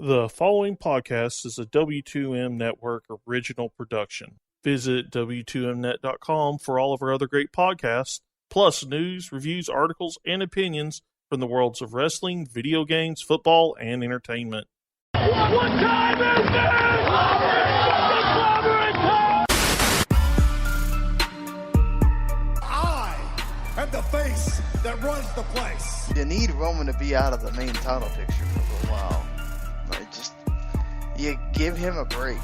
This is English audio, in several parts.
The following podcast is a W2M Network original production. Visit W2Mnet.com for all of our other great podcasts, plus news, reviews, articles, and opinions from the worlds of wrestling, video games, football, and entertainment. What time is it? Clobbering time! I am the face that runs the place. You need Roman to be out of the main title picture for a little while. You give him a break.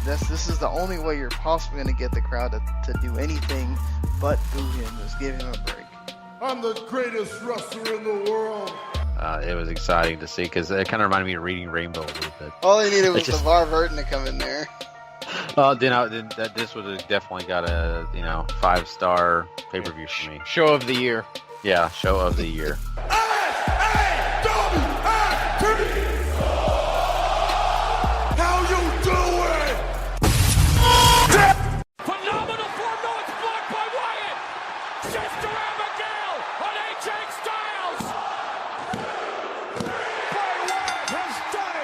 This is the only way you're possibly going to get the crowd to do anything but boo him, is give him a break. I'm the greatest wrestler in the world. It was exciting to see because it kind of reminded me of Reading Rainbow a little bit. All they needed was LeVar Burton to come in there. This would have definitely got a 5-star pay-per-view for me. Show of the year. Yeah, show of the year. How you doing? Phenomenal form, it's blocked by Wyatt! Sister Abigail on AJ Styles! Bray Wyatt has done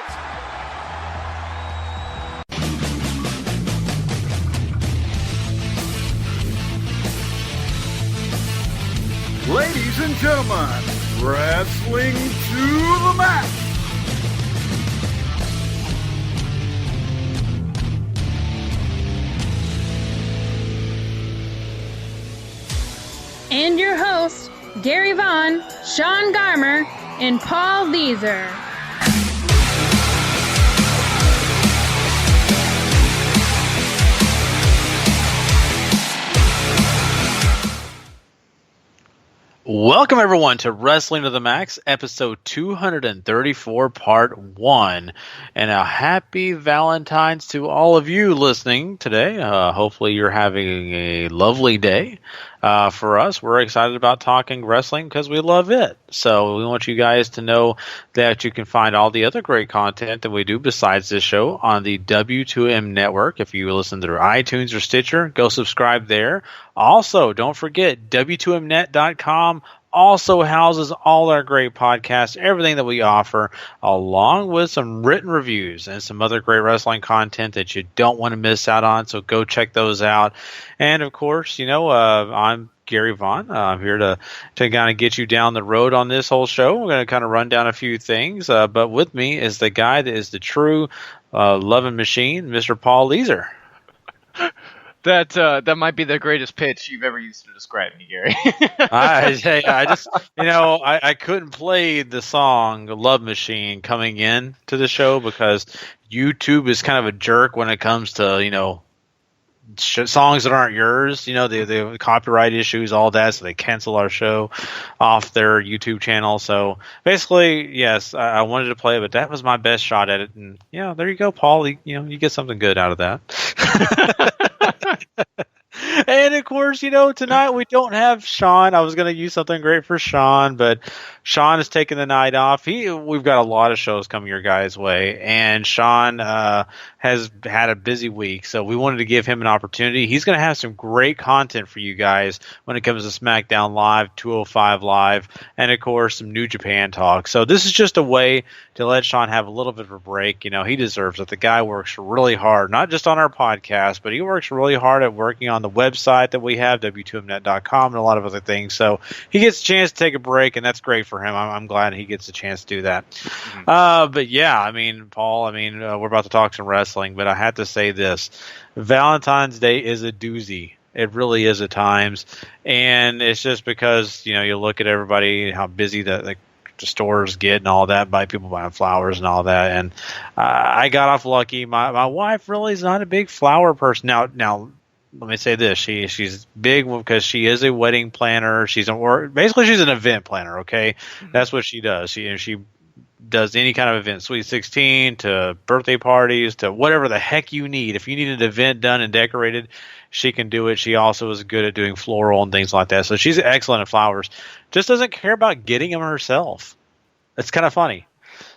it! Ladies and gentlemen, wrestling to the mat. And your hosts, Gary Vaughn, Sean Garmer, and Paul Leeser. Welcome, everyone, to Wrestling to the Max, episode 234, part 1. And a happy Valentine's to all of you listening today. Hopefully you're having a lovely day. For us, we're excited about talking wrestling because we love it. So we want you guys to know that you can find all the other great content that we do besides this show on the W2M network. If you listen through iTunes or Stitcher, go subscribe there. Also, don't forget, W2Mnet.com also houses all our great podcasts, everything that we offer, along with some written reviews and some other great wrestling content that you don't want to miss out on. So go check those out. And of course, I'm Gary Vaughn. I'm here to kind of get you down the road on this whole show. We're going to kind of run down a few things. But with me is the guy that is the true loving machine, Mr. Paul Leeser. That might be the greatest pitch you've ever used to describe me, Gary. I couldn't play the song Love Machine coming in to the show because YouTube is kind of a jerk when it comes to, songs that aren't yours, the copyright issues, all that, so they cancel our show off their YouTube channel. So basically, yes, I wanted to play it, but that was my best shot at it. And there you go, Paul. You get something good out of that. And of course, tonight we don't have Sean. I was going to use something great for Sean, but Sean is taking the night off. We've got a lot of shows coming your guys' way, and Sean has had a busy week, so we wanted to give him an opportunity. He's going to have some great content for you guys when it comes to SmackDown Live, 205 Live, and of course some New Japan talk. So this is just a way to let Sean have a little bit of a break. He deserves it. The guy works really hard, not just on our podcast, but he works really hard at working on the website that we have, W2Mnet.com, and a lot of other things. So he gets a chance to take a break, and that's great for him. I'm glad he gets a chance to do that. Mm-hmm. But yeah, Paul, we're about to talk some wrestling, but I have to say this. Valentine's Day is a doozy. It really is at times. And it's just because, you look at everybody, how busy the stores get and all that, people buying flowers and all that. And I got off lucky. My wife really is not a big flower person. Now, let me say this: she's big because she is a wedding planner. Basically she's an event planner. Okay, that's what she does. She does any kind of event, Sweet 16 to birthday parties to whatever the heck you need. If you need an event done and decorated, she can do it. She also is good at doing floral and things like that. So she's excellent at flowers. Just doesn't care about getting them herself. It's kind of funny.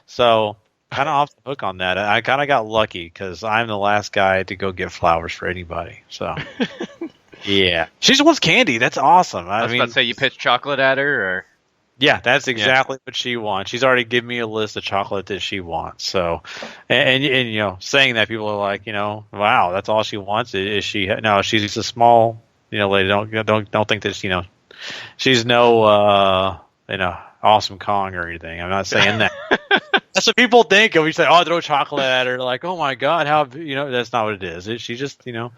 So kind of off the hook on that. I kind of got lucky because I'm the last guy to go get flowers for anybody. So yeah, she just wants candy. That's awesome. I was about to say, you pitched chocolate at her, or Yeah, that's exactly what she wants. She's already given me a list of chocolate that she wants. So, and you know, saying that, people are like, you know, wow, that's all she wants. Is she? No, she's a small, you know, lady. Don't think that, you know, she's no, you know, awesome Kong or anything. I'm not saying that. That's what people think. And we say, oh, throw chocolate at her. Like, oh my God, how, you know, that's not what it is. She's just, you know,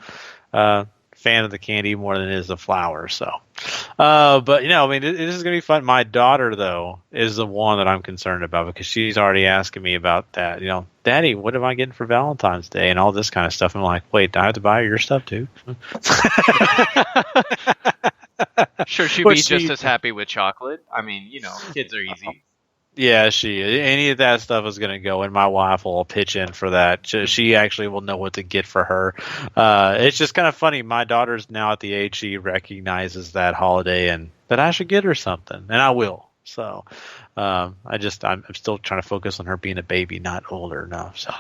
fan of the candy more than it is the flower. So, but you know, I mean, this is gonna be fun. My daughter, though, is the one that I'm concerned about because she's already asking me about that. You know, Daddy, what am I getting for Valentine's Day and all this kind of stuff? I'm like, wait, do I have to buy your stuff too? Sure, she'd be just as happy with chocolate. I mean, you know, kids are easy. Yeah, any of that stuff is going to go, and my wife will pitch in for that. She actually will know what to get for her. It's just kind of funny. My daughter's now at the age she recognizes that holiday and that I should get her something, and I will. So, I'm still trying to focus on her being a baby, not older enough. So.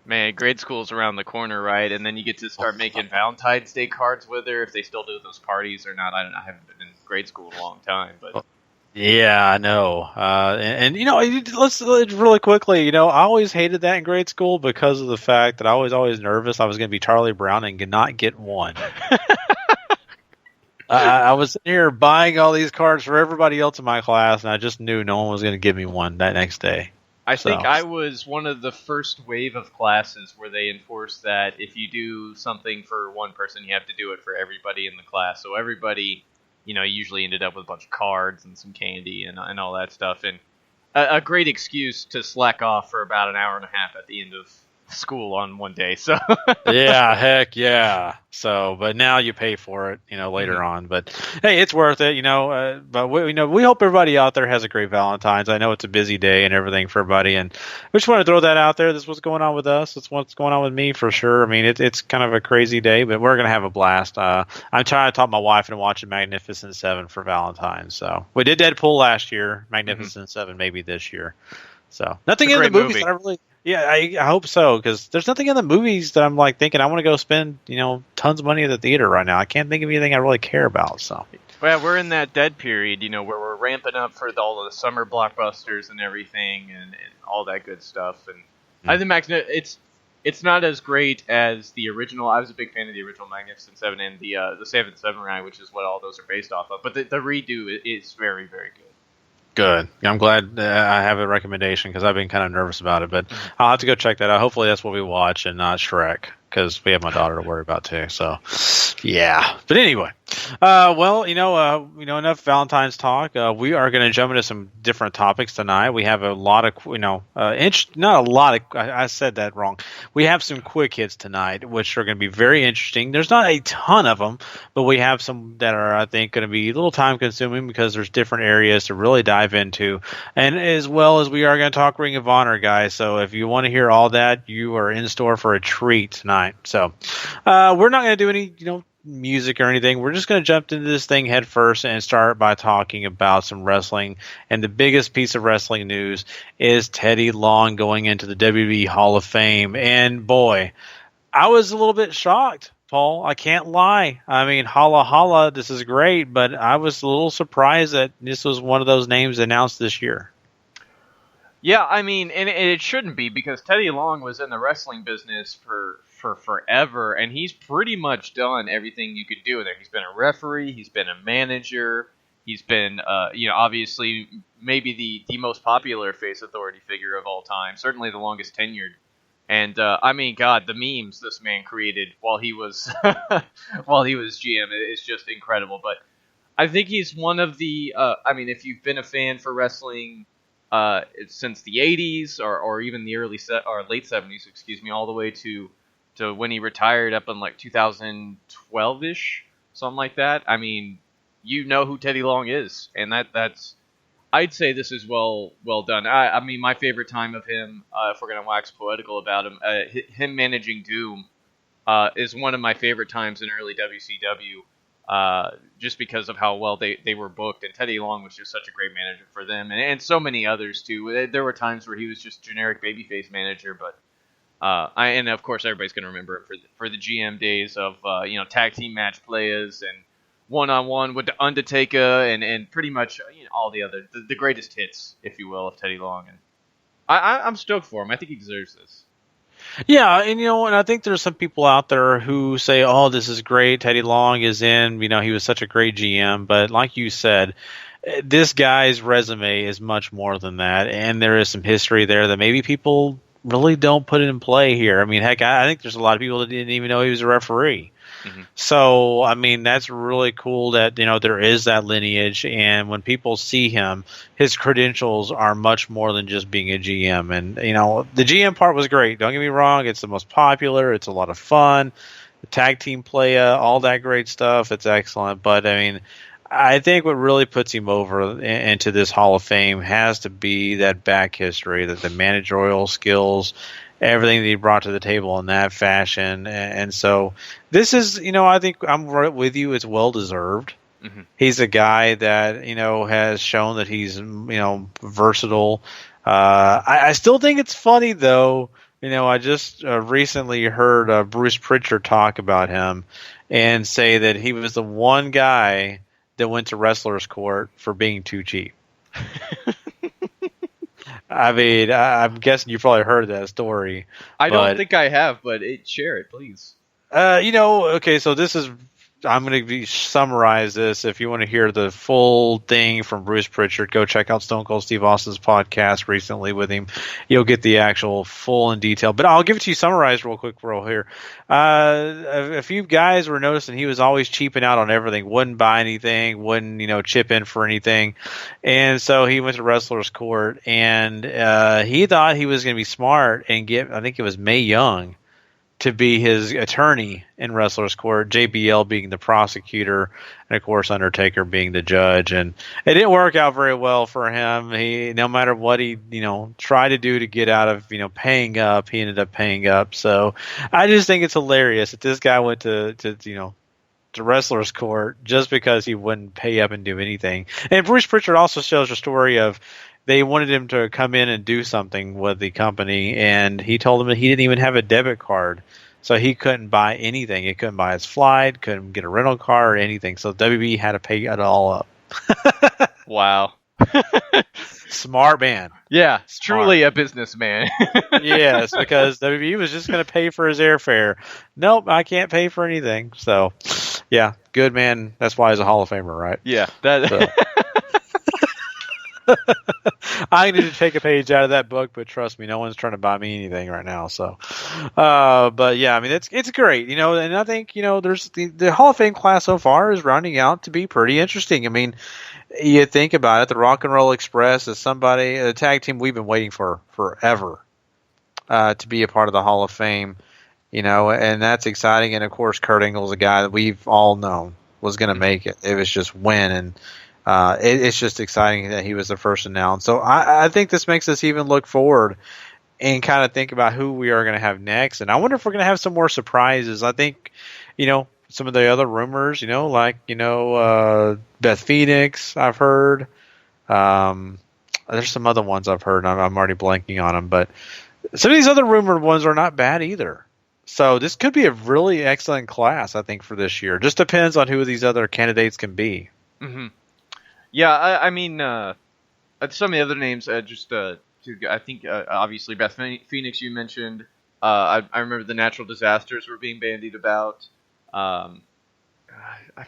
Man, grade school's around the corner, right? And then you get to start making Valentine's Day cards with her if they still do those parties or not. I haven't been in grade school in a long time, but. Yeah, I know. And you know, let's really quickly. You know, I always hated that in grade school because of the fact that I was always nervous I was going to be Charlie Brown and not get one. I was here buying all these cards for everybody else in my class, and I just knew no one was going to give me one that next day. I think I was one of the first wave of classes where they enforced that if you do something for one person, you have to do it for everybody in the class. So everybody, you know, usually ended up with a bunch of cards and some candy and all that stuff. And a great excuse to slack off for about an hour and a half at the end of school on one day. So yeah, heck yeah. So, but now you pay for it, you know, later on. But hey, it's worth it, you know. But we hope everybody out there has a great Valentine's. I know it's a busy day and everything for everybody, and we just want to throw that out there. This is what's going on with us. It's what's going on with me for sure. I mean, it's kind of a crazy day, but we're gonna have a blast. I'm trying to talk my wife into watching Magnificent Seven for Valentine's. So we did Deadpool last year, Magnificent Seven maybe this year. So nothing in the movies that I really. Yeah, I hope so, because there's nothing in the movies that I'm like thinking I want to go spend, you know, tons of money at the theater right now. I can't think of anything I really care about. So, well, we're in that dead period, you know, where we're ramping up for all of the summer blockbusters and everything, and all that good stuff. And I think it's not as great as the original. I was a big fan of the original Magnificent Seven and the Seventh Samurai, which is what all those are based off of. But the redo is very, very good. Good. I'm glad I have a recommendation because I've been kind of nervous about it, but I'll have to go check that out. Hopefully that's what we watch and not Shrek, because we have my daughter to worry about too. So, yeah. But anyway, well, enough Valentine's talk. We are going to jump into some different topics tonight. We have a lot of, not a lot of. I said that wrong. We have some quick hits tonight, which are going to be very interesting. There's not a ton of them, but we have some that are, I think, going to be a little time consuming because there's different areas to really dive into, and as well as we are going to talk Ring of Honor, guys. So if you want to hear all that, you are in store for a treat tonight. So we're not going to do any, music or anything. We're just going to jump into this thing head first and start by talking about some wrestling. And the biggest piece of wrestling news is Teddy Long going into the WWE Hall of Fame. And boy, I was a little bit shocked, Paul. I can't lie. I mean, holla holla, this is great, but I was a little surprised that this was one of those names announced this year. Yeah, I mean, and it shouldn't be, because Teddy Long was in the wrestling business for forever, and he's pretty much done everything you could do there. He's been a referee, he's been a manager, he's been, obviously maybe the most popular face authority figure of all time, certainly the longest tenured. And I mean, God, the memes this man created while he was GM is just incredible. But I think he's one of the. If you've been a fan for wrestling since the '80s or even the late '70s, all the way to when he retired up in like 2012-ish, something like that. I mean, you know who Teddy Long is, and that's. I'd say this is well done. I mean, my favorite time of him, if we're going to wax poetical about him, him managing Doom is one of my favorite times in early WCW, just because of how well they were booked. And Teddy Long was just such a great manager for them, and so many others, too. There were times where he was just generic babyface manager, but and of course, everybody's going to remember him for the GM days of, tag team match players and one-on-one with the Undertaker and pretty much all the other the greatest hits, if you will, of Teddy Long. And I'm stoked for him. I think he deserves this. Yeah, and and I think there's some people out there who say, "Oh, this is great. Teddy Long is in. He was such a great GM." But like you said, this guy's resume is much more than that, and there is some history there that maybe people really don't put in play here. I mean, heck, I think there's a lot of people that didn't even know he was a referee. Mm-hmm. So, I mean, that's really cool that, there is that lineage, and when people see him, his credentials are much more than just being a GM. And, the GM part was great. Don't get me wrong. It's the most popular. It's a lot of fun. The tag team play, all that great stuff. It's excellent. But, I mean, I think what really puts him over into this Hall of Fame has to be that back history, that the managerial skills, everything that he brought to the table in that fashion. And so this is, I think I'm right with you. It's well deserved. Mm-hmm. He's a guy that, has shown that he's, versatile. I still think it's funny though. I just recently heard Bruce Pritchard talk about him and say that he was the one guy that went to Wrestler's Court for being too cheap. I mean, I'm guessing you've probably heard that story. I don't think I have, but share it, please. Okay, so I'm going to summarize this. If you want to hear the full thing from Bruce Pritchard, go check out Stone Cold Steve Austin's podcast recently with him. You'll get the actual full in detail. But I'll give it to you summarized real quick, here. A few guys were noticing he was always cheaping out on everything, wouldn't buy anything, wouldn't, chip in for anything. And so he went to Wrestler's Court, and he thought he was going to be smart and get, I think it was Mae Young, to be his attorney in Wrestler's Court, JBL being the prosecutor, and of course Undertaker being the judge. And it didn't work out very well for him. He, no matter what he, tried to do to get out of, paying up, he ended up paying up. So I just think it's hilarious that this guy went to Wrestler's Court just because he wouldn't pay up and do anything. And Bruce Pritchard also shows a story of, they wanted him to come in and do something with the company, and he told them that he didn't even have a debit card, so he couldn't buy anything. He couldn't buy his flight, couldn't get a rental car or anything, so WB had to pay it all up. Wow. Smart man. Yeah, it's truly a businessman. Yes, because WB was just going to pay for his airfare. Nope, I can't pay for anything. So, yeah, good man. That's why he's a Hall of Famer, right? Yeah. I need to take a page out of that book, but trust me, no one's trying to buy me anything right now. So, but yeah, I mean, it's great, and I think, there's the Hall of Fame class so far is rounding out to be pretty interesting. I mean, you think about it, the Rock and Roll Express is a tag team we've been waiting for forever, to be a part of the Hall of Fame, and that's exciting. And of course, Kurt Angle's a guy that we've all known was going to make it. It was just when, and it's just exciting that he was the first announced. So I think this makes us even look forward and kind of think about who we are going to have next. And I wonder if we're going to have some more surprises. I think, some of the other rumors, like, Beth Phoenix, I've heard. There's some other ones I've heard, and I'm already blanking on them. But some of these other rumored ones are not bad either. So this could be a really excellent class, I think, for this year. Just depends on who these other candidates can be. Mm-hmm. Yeah, I mean, some of the other names, I think, obviously, Beth Phoenix you mentioned. I remember the natural disasters were being bandied about. I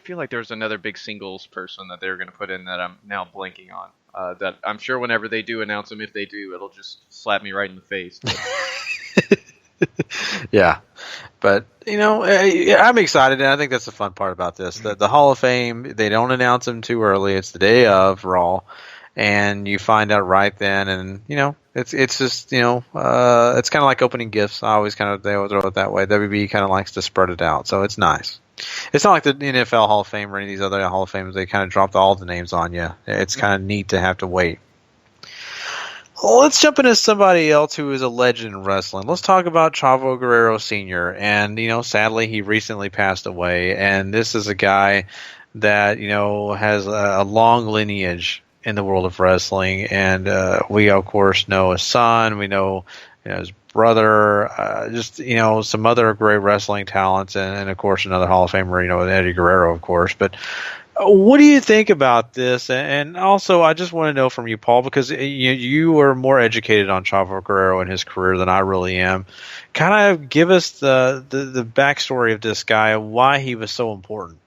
feel like there was another big singles person that they were going to put in that I'm now blanking on. That I'm sure whenever they do announce them, if they do, it'll just slap me right in the face. Yeah, but I'm excited, and I think that's the fun part about this. The Hall of Fame, they don't announce them too early. It's the day of Raw, and you find out right then, and it's just it's kind of like opening gifts. I always they always throw it that way. WB kind of likes to spread it out, so it's nice. It's not like the NFL Hall of Fame or any of these other Hall of Fames. They kind of dropped all the names on you. It's kind of neat to have to wait. Well, let's jump into somebody else who is a legend in wrestling. Let's talk about Chavo Guerrero Sr. And, sadly, he recently passed away. And this is a guy that, has a long lineage in the world of wrestling. And we, of course, know his son. We know his brother, just, some other great wrestling talents, and of course another Hall of Famer, Eddie Guerrero, of course. But what do you think about this? And also, I just want to know from you, Paul, because you are more educated on Chavo Guerrero and his career than I really am. Kind of give us the backstory of this guy and why he was so important.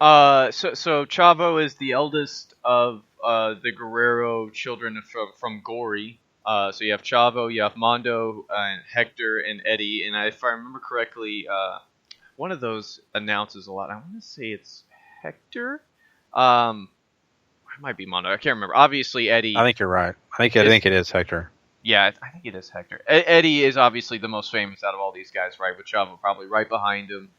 So Chavo is the eldest of the Guerrero children from Gory. So you have Chavo, you have Mondo, and Hector, and Eddie. And if I remember correctly, one of those announces a lot. I want to say it's Hector. It might be Mondo. I can't remember. Obviously, Eddie. I think you're right. I think it is Hector. Yeah, I think it is Hector. Eddie is obviously the most famous out of all these guys, right? With Chavo probably right behind him.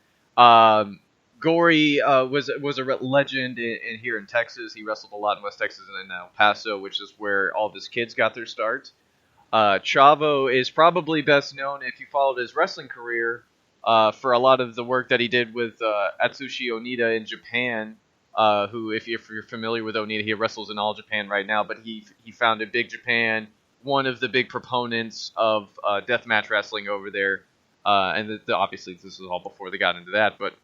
Gory was a legend here in Texas. He wrestled a lot in West Texas and in El Paso, which is where all of his kids got their start. Chavo is probably best known, if you followed his wrestling career, for a lot of the work that he did with Atsushi Onita in Japan, who, if you're familiar with Onita, he wrestles in All Japan right now, but he founded Big Japan, one of the big proponents of deathmatch wrestling over there, and obviously this was all before they got into that, but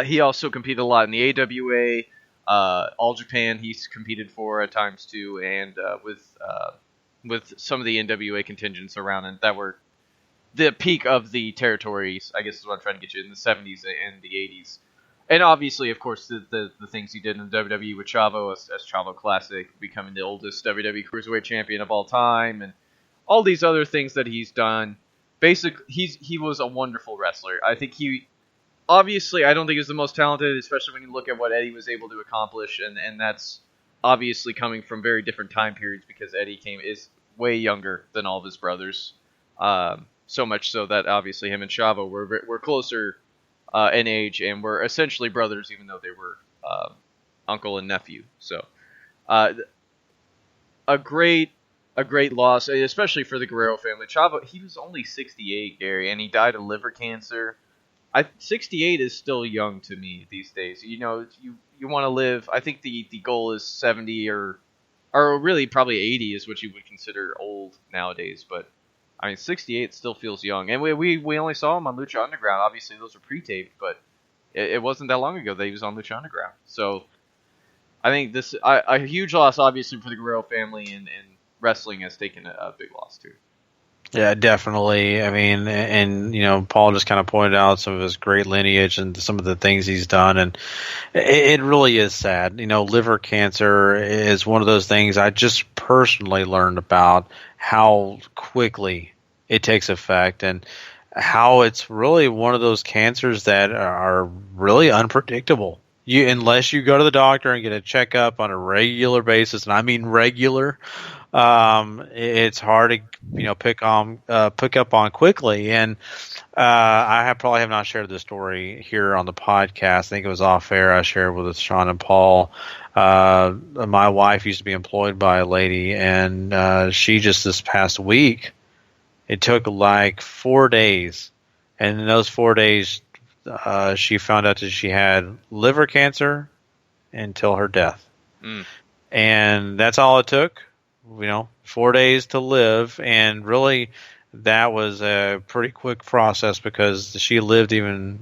he also competed a lot in the AWA, All Japan he's competed for at times too, and with some of the NWA contingents around, and that were the peak of the territories, I guess is what I'm trying to get you, in the 70s and the 80s. And obviously, of course, the things he did in the WWE with Chavo as Chavo Classic, becoming the oldest WWE Cruiserweight Champion of all time, and all these other things that he's done. Basically, he was a wonderful wrestler. I think obviously, I don't think he was the most talented, especially when you look at what Eddie was able to accomplish, and that's obviously coming from very different time periods, because Eddie is way younger than all of his brothers. So much so that obviously him and Chavo were closer in age, and were essentially brothers, even though they were uncle and nephew. So a great loss, especially for the Guerrero family. Chavo, he was only 68, Gary, and he died of liver cancer. 68 is still young to me these days. You want to live. I think the goal is 70 or really probably 80 is what you would consider old nowadays. But I mean, 68 still feels young. And we only saw him on Lucha Underground. Obviously, those were pre-taped, but it wasn't that long ago that he was on Lucha Underground. So I think this a huge loss, obviously, for the Guerrero family, and wrestling has taken a big loss too. Yeah, definitely. I mean, and Paul just kind of pointed out some of his great lineage and some of the things he's done, and it really is sad. Liver cancer is one of those things I just personally learned about, how quickly it takes effect, and how it's really one of those cancers that are really unpredictable. Unless you go to the doctor and get a checkup on a regular basis, and I mean regular, it's hard to pick up on quickly. And I probably have not shared this story here on the podcast. I think it was off air. I shared with Sean and Paul. My wife used to be employed by a lady, and she just this past week, it took like 4 days, and in those 4 days, she found out that she had liver cancer until her death. And that's all it took. 4 days to live, and really that was a pretty quick process, because she lived even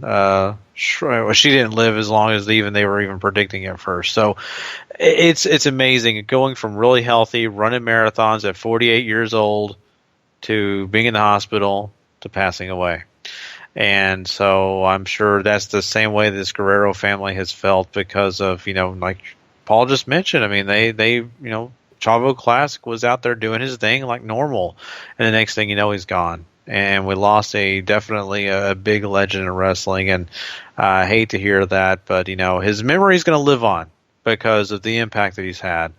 she didn't live as long as they were even predicting at first. So it's amazing going from really healthy, running marathons at 48 years old, to being in the hospital, to passing away. And so I'm sure that's the same way this Guerrero family has felt, because of like Paul just mentioned. I mean, they Chavo Classic was out there doing his thing like normal, and the next thing you know, he's gone. And we lost definitely a big legend in wrestling, and I hate to hear that, but his memory is going to live on because of the impact that he's had,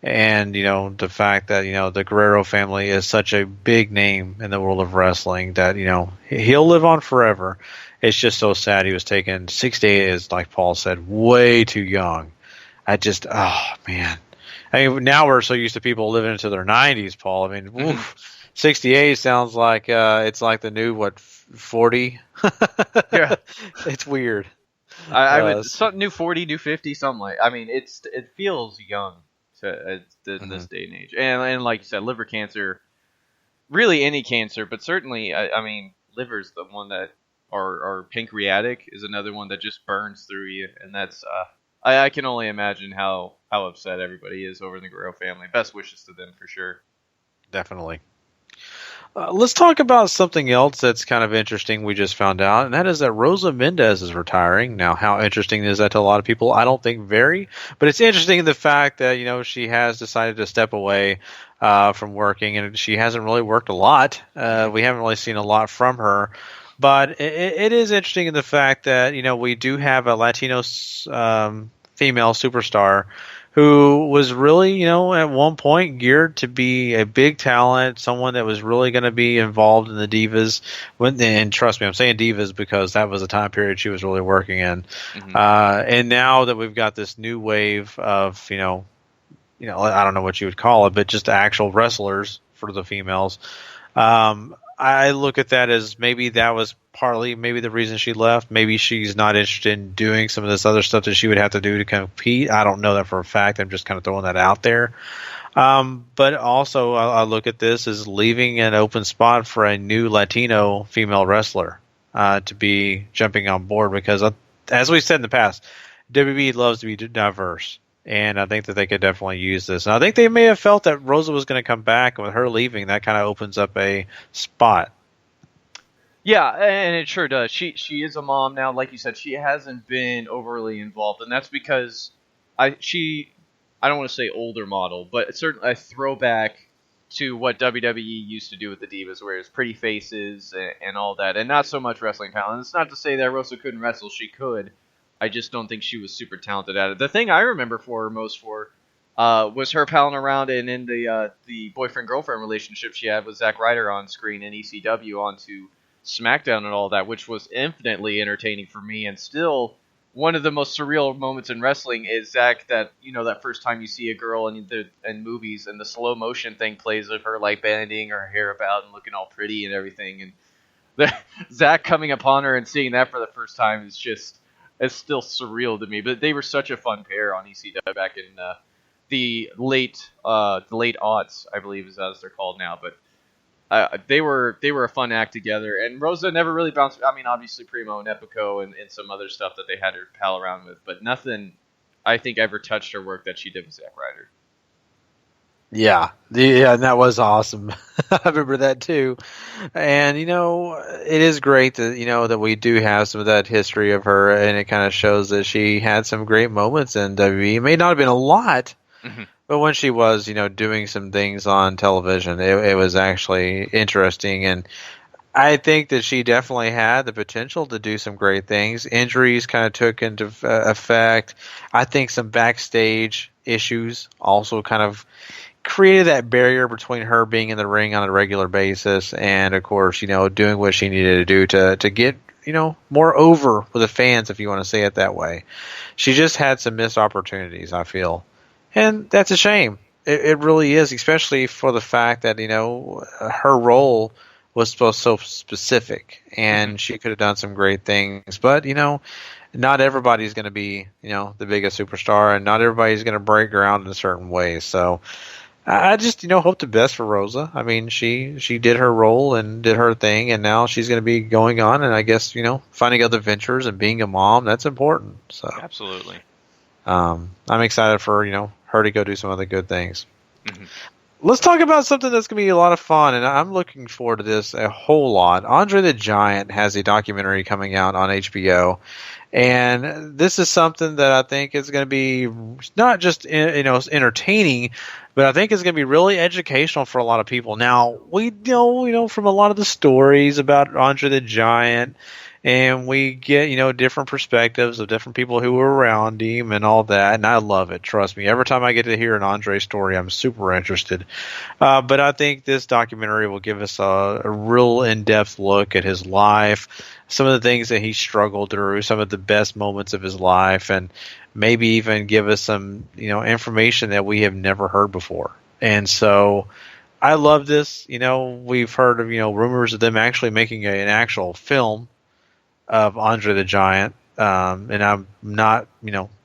and the fact that the Guerrero family is such a big name in the world of wrestling that he'll live on forever. It's just so sad he was taken 68, is like Paul said, way too young. Oh man. I mean, now we're so used to people living into their 90s, Paul. I mean, 68 sounds like it's like the new 40. Yeah, It's weird. I would new 40, new 50, something like. I mean, it feels young in this day and age. And like you said, liver cancer. really any cancer, but certainly, I mean, liver's the one that, or pancreatic is another one that just burns through you, and that's I can only imagine how upset everybody is over in the Guerrero family. Best wishes to them for sure. Definitely. Let's talk about something else that's kind of interesting we just found out, and that is that Rosa Mendes is retiring. Now, how interesting is that to a lot of people? I don't think very, but it's interesting in the fact that, she has decided to step away from working, and she hasn't really worked a lot. We haven't really seen a lot from her, but it is interesting in the fact that, we do have a Latino female superstar who was really, at one point geared to be a big talent, someone that was really going to be involved in the Divas. And trust me, I'm saying Divas because that was the time period she was really working in. Mm-hmm. And now that we've got this new wave of, I don't know what you would call it, but just actual wrestlers for the females. I look at that as maybe that was partly maybe the reason she left. Maybe she's not interested in doing some of this other stuff that she would have to do to compete. I don't know that for a fact. I'm just kind of throwing that out there. But also I look at this as leaving an open spot for a new Latino female wrestler to be jumping on board because, as we said in the past, WWE loves to be diverse. And I think that they could definitely use this. And I think they may have felt that Rosa was going to come back, and with her leaving, that kind of opens up a spot. Yeah, and it sure does. She is a mom now. Like you said, she hasn't been overly involved, and that's because I don't want to say older model, but it's certainly a throwback to what WWE used to do with the Divas, where it's pretty faces and all that, and not so much wrestling talent. It's not to say that Rosa couldn't wrestle. She could. I just don't think she was super talented at it. The thing I remember was her palling around and in the boyfriend-girlfriend relationship she had with Zack Ryder on screen in ECW onto SmackDown and all that, which was infinitely entertaining for me. And still, one of the most surreal moments in wrestling is Zack, that first time you see a girl in movies and the slow motion thing plays of her like bending her hair about and looking all pretty and everything. And Zack coming upon her and seeing that for the first time is just... It's still surreal to me, but they were such a fun pair on ECW back in the late aughts, I believe is as they're called now. But they were a fun act together, and Rosa never really bounced. I mean, obviously Primo and Epico and some other stuff that they had her pal around with, but nothing I think ever touched her work that she did with Zack Ryder. Yeah, and that was awesome. I remember that too. And it is great that that we do have some of that history of her, and it kind of shows that she had some great moments in WWE. It may not have been a lot, mm-hmm. but when she was doing some things on television, it was actually interesting. And I think that she definitely had the potential to do some great things. Injuries kind of took into effect. I think some backstage issues also kind of created that barrier between her being in the ring on a regular basis and, of course, doing what she needed to do to get, more over with the fans, if you want to say it that way. She just had some missed opportunities, I feel. And that's a shame. It really is, especially for the fact that, her role was so specific and she could have done some great things. But, not everybody's going to be, the biggest superstar, and not everybody's going to break ground in a certain way. So I just, hope the best for Rosa. I mean, she did her role and did her thing, and now she's going to be going on, and I guess, finding other ventures and being a mom, that's important. So absolutely. I'm excited for, her to go do some other good things. Mm-hmm. Let's talk about something that's going to be a lot of fun, and I'm looking forward to this a whole lot. Andre the Giant has a documentary coming out on HBO, and this is something that I think is going to be not just entertaining, but I think it's going to be really educational for a lot of people. Now, we know from a lot of the stories about Andre the Giant, and we get, different perspectives of different people who were around him and all that, and I love it. Trust me. Every time I get to hear an Andre story, I'm super interested. But I think this documentary will give us a real in-depth look at his life, some of the things that he struggled through, some of the best moments of his life, and maybe even give us some, information that we have never heard before. And so I love this. We've heard of, rumors of them actually making an actual film of Andre the Giant. And I'm not,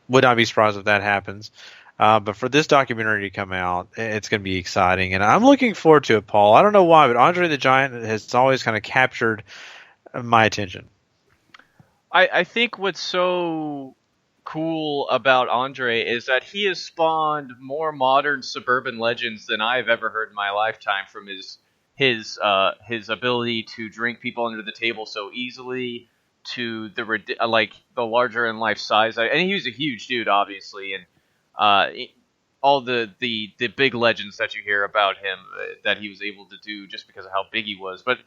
would not be surprised if that happens. But for this documentary to come out, it's going to be exciting, and I'm looking forward to it, Paul. I don't know why, but Andre the Giant has always kind of captured my attention. I think what's so cool about Andre is that he has spawned more modern suburban legends than I've ever heard in my lifetime. From his ability to drink people under the table so easily, to the larger in life size. And he was a huge dude, obviously, and all the big legends that you hear about him that he was able to do just because of how big he was. But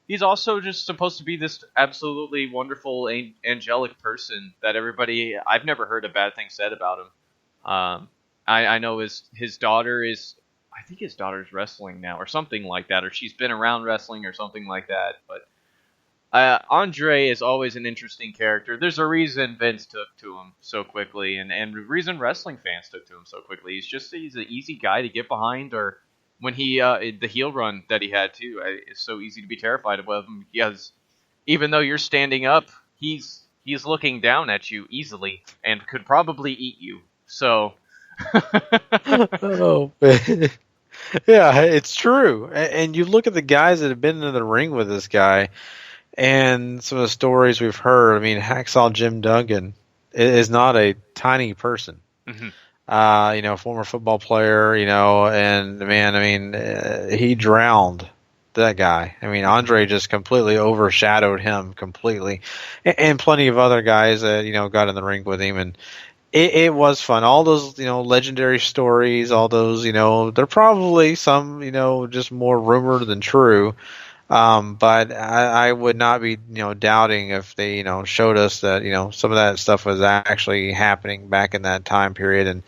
he's also just supposed to be this absolutely wonderful, angelic person that everybody... I've never heard a bad thing said about him. I know his daughter is... I think his daughter's wrestling now, or something like that, or she's been around wrestling or something like that. But Andre is always an interesting character. There's a reason Vince took to him so quickly, and the reason wrestling fans took to him so quickly. He's an easy guy to get behind, or when he the heel run that he had too, it's so easy to be terrified of him because even though you're standing up, he's looking down at you easily and could probably eat you. So, Oh, yeah, it's true. And you look at the guys that have been in the ring with this guy, and some of the stories we've heard. I mean, Hacksaw Jim Duggan is not a tiny person. mm-hmm. Former football player, and man, I mean, he drowned that guy. I mean, Andre just completely overshadowed him completely, and plenty of other guys that, got in the ring with him, and it was fun. All those, legendary stories, all those, they're probably some, just more rumor than true. But I would not be, doubting if they, showed us that, some of that stuff was actually happening back in that time period.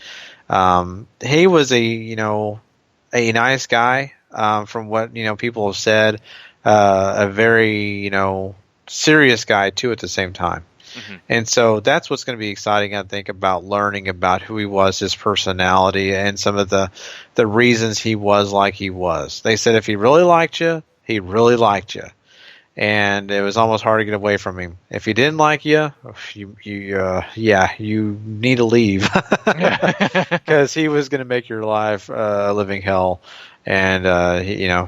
And he was a nice guy, from what, people have said, a very, serious guy too at the same time. Mm-hmm. And so that's what's going to be exciting, I think, about learning about who he was, his personality, and some of the reasons he was like he was. They said if he really liked you, he really liked you, and it was almost hard to get away from him. If he didn't like you, you need to leave because he was going to make your life a living hell, and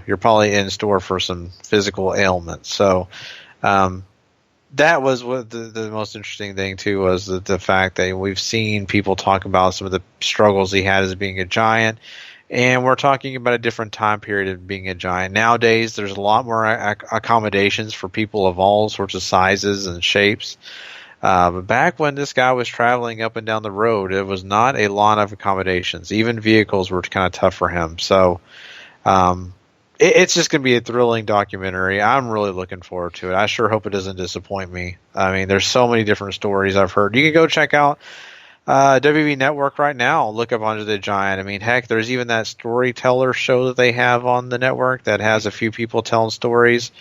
you're probably in store for some physical ailments. So that was what the most interesting thing too was the fact that we've seen people talk about some of the struggles he had as being a giant. And we're talking about a different time period of being a giant. Nowadays, there's a lot more accommodations for people of all sorts of sizes and shapes. But back when this guy was traveling up and down the road, it was not a lot of accommodations. Even vehicles were kind of tough for him. So it's just going to be a thrilling documentary. I'm really looking forward to it. I sure hope it doesn't disappoint me. I mean, there's so many different stories I've heard. You can go check out WWE Network right now. Look up Andre the Giant. I mean, heck, there's even that storyteller show that they have on the network that has a few people telling stories.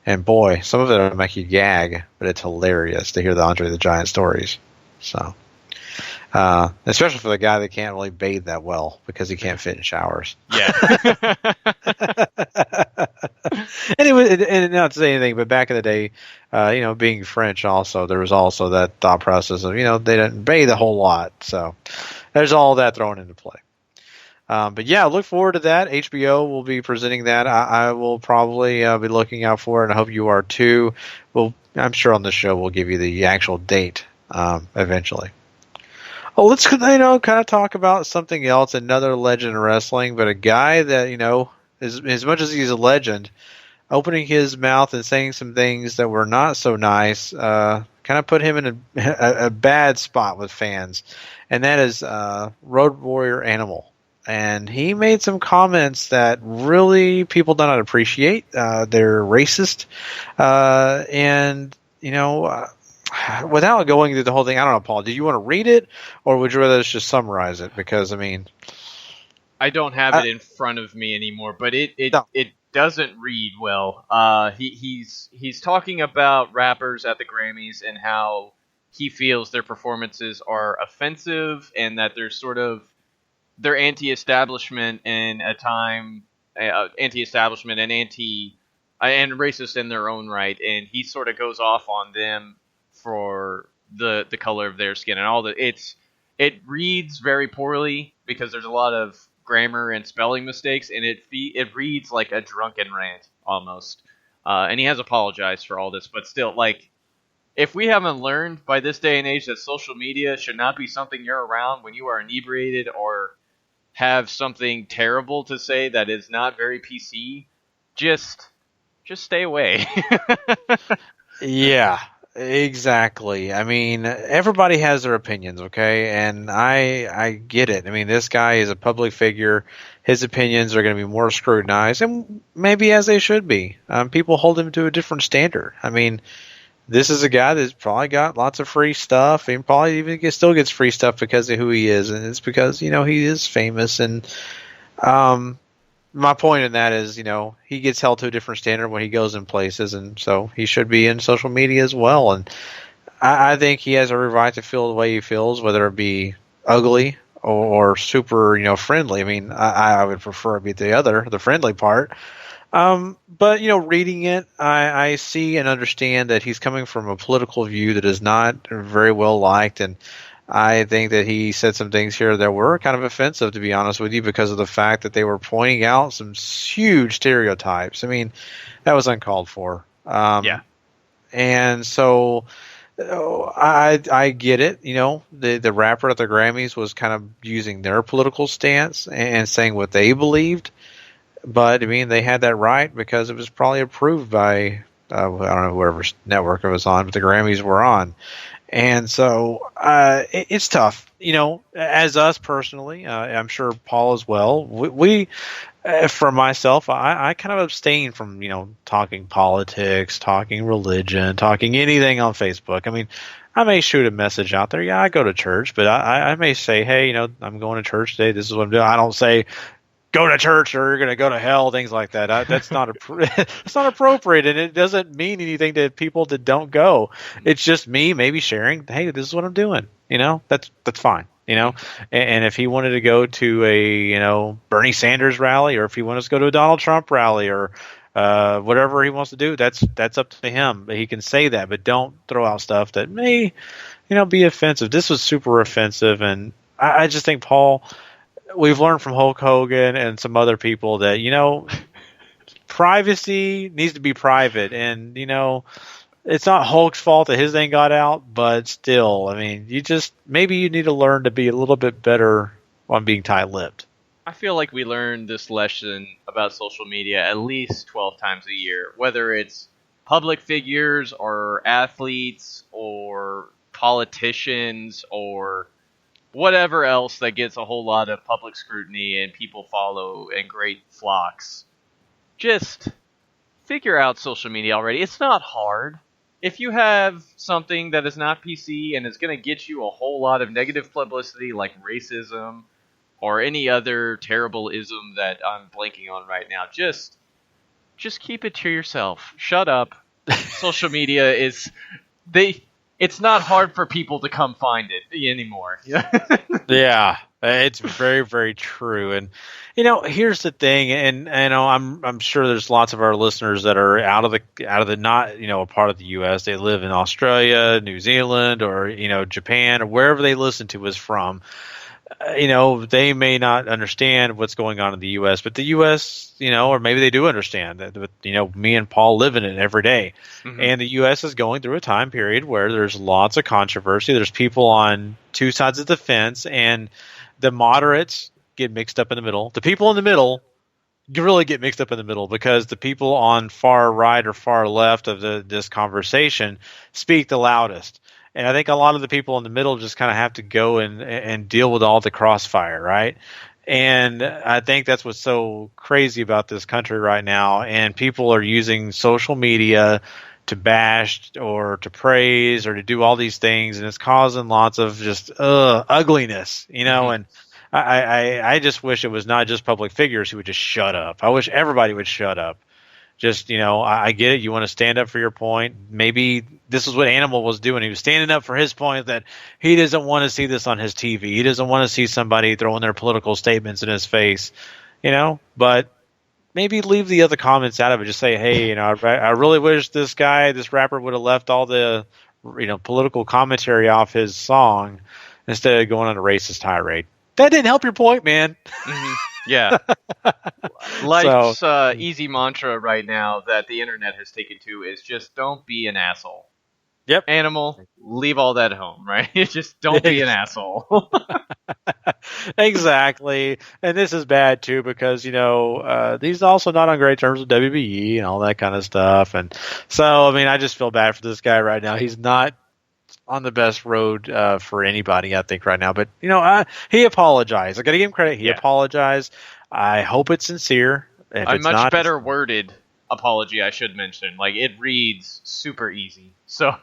And boy, some of it will make you gag, but it's hilarious to hear the Andre the Giant stories. So, especially for the guy that can't really bathe that well because he can't fit in showers. Yeah. And not to say anything, but back in the day, being French also, there was also that thought process of, they didn't bathe a whole lot. So there's all that thrown into play. But yeah, look forward to that. HBO will be presenting that. I will probably be looking out for it, and I hope you are too. I'm sure on the show we'll give you the actual date eventually. Oh, let's kind of talk about something else. Another legend in wrestling, but a guy that as much as he's a legend, opening his mouth and saying some things that were not so nice, kind of put him in a bad spot with fans, and that is Road Warrior Animal. And he made some comments that really people do not appreciate. They're racist, and without going through the whole thing, I don't know, Paul, do you want to read it, or would you rather just summarize it? Because, I mean... I don't have it in front of me anymore, but it doesn't read well. He's talking about rappers at the Grammys and how he feels their performances are offensive and that they're anti-establishment in a time, anti-establishment and and racist in their own right, and he sort of goes off on them for the color of their skin and all that. it reads very poorly because there's a lot of grammar and spelling mistakes, and it reads like a drunken rant almost. And he has apologized for all this, but still, like, if we haven't learned by this day and age that social media should not be something you're around when you are inebriated or have something terrible to say that is not very PC, just stay away. Yeah, exactly. I mean, everybody has their opinions, okay? And I get it. I mean, this guy is a public figure. His opinions are going to be more scrutinized, and maybe as they should be. People hold him to a different standard. I mean, this is a guy that's probably got lots of free stuff, and probably even still gets free stuff because of who he is, and it's because, you know, he is famous. And my point in that is, you know, he gets held to a different standard when he goes in places, and so he should be in social media as well. And I think he has every right to feel the way he feels, whether it be ugly or super, you know, friendly. I mean, I would prefer it be the friendly part. But, you know, reading it, I see and understand that he's coming from a political view that is not very well liked, and I think that he said some things here that were kind of offensive, to be honest with you, because of the fact that they were pointing out some huge stereotypes. I mean, that was uncalled for. Yeah. And so I get it. You know, the rapper at the Grammys was kind of using their political stance and saying what they believed. But, I mean, they had that right because it was probably approved by, I don't know, whoever network it was on, but the Grammys were on. And so it's tough, you know, as us personally. I'm sure Paul as well. We for myself, I kind of abstain from, you know, talking politics, talking religion, talking anything on Facebook. I mean, I may shoot a message out there. Yeah, I go to church, but I may say, hey, you know, I'm going to church today. This is what I'm doing. I don't say, go to church or you're going to go to hell, things like that. That's not it's not appropriate, and it doesn't mean anything to people that don't go. It's just me maybe sharing, hey, this is what I'm doing. You know, that's fine. You know, and if he wanted to go to a, you know, Bernie Sanders rally, or if he wanted to go to a Donald Trump rally, or whatever he wants to do, that's up to him. But he can say that, but don't throw out stuff that may, you know, be offensive. This was super offensive, and I just think Paul. We've learned from Hulk Hogan and some other people that, you know, privacy needs to be private. And, you know, it's not Hulk's fault that his thing got out, but still, I mean, maybe you need to learn to be a little bit better on being tight-lipped. I feel like we learn this lesson about social media at least 12 times a year, whether it's public figures or athletes or politicians or whatever else that gets a whole lot of public scrutiny and people follow in great flocks. Just figure out social media already. It's not hard. If you have something that is not PC and is going to get you a whole lot of negative publicity like racism or any other terrible ism that I'm blanking on right now, just keep it to yourself. Shut up. Social media is... It's not hard for people to come find it anymore. Yeah, it's very, very true. And, you know, here's the thing, and you know, I'm sure there's lots of our listeners that are out of the not, you know, a part of the U.S. They live in Australia, New Zealand, or, you know, Japan, or wherever they listen to us from. You know, they may not understand what's going on in the U.S., but the U.S., you know, or maybe they do understand that, you know, me and Paul live in it every day. Mm-hmm. And the U.S. is going through a time period where there's lots of controversy. There's people on two sides of the fence, and the moderates get mixed up in the middle. The people in the middle really get mixed up in the middle because the people on far right or far left of this conversation speak the loudest. And I think a lot of the people in the middle just kind of have to go and deal with all the crossfire, right? And I think that's what's so crazy about this country right now. And people are using social media to bash or to praise or to do all these things, and it's causing lots of just ugliness, you know. Mm-hmm. And I just wish it was not just public figures who would just shut up. I wish everybody would shut up. Just, you know, I get it. You want to stand up for your point. Maybe this is what Animal was doing. He was standing up for his point that he doesn't want to see this on his TV. He doesn't want to see somebody throwing their political statements in his face, you know. But maybe leave the other comments out of it. Just say, hey, you know, I really wish this rapper would have left all the, you know, political commentary off his song. instead of going on a racist tirade. That didn't help your point, man. Mm-hmm. Yeah. Life's easy mantra right now that the internet has taken to is just don't be an asshole. Yep. Animal, leave all that home, right? Just don't be an asshole. Exactly. And this is bad too because, he's also not on great terms with WBE and all that kind of stuff. And so, I mean, I just feel bad for this guy right now. He's not on the best road for anybody, I think, right now. But, he apologized. I got to give him credit. He apologized. I hope it's sincere. If A it's much not, better worded apology, I should mention. Like, it reads super easy. So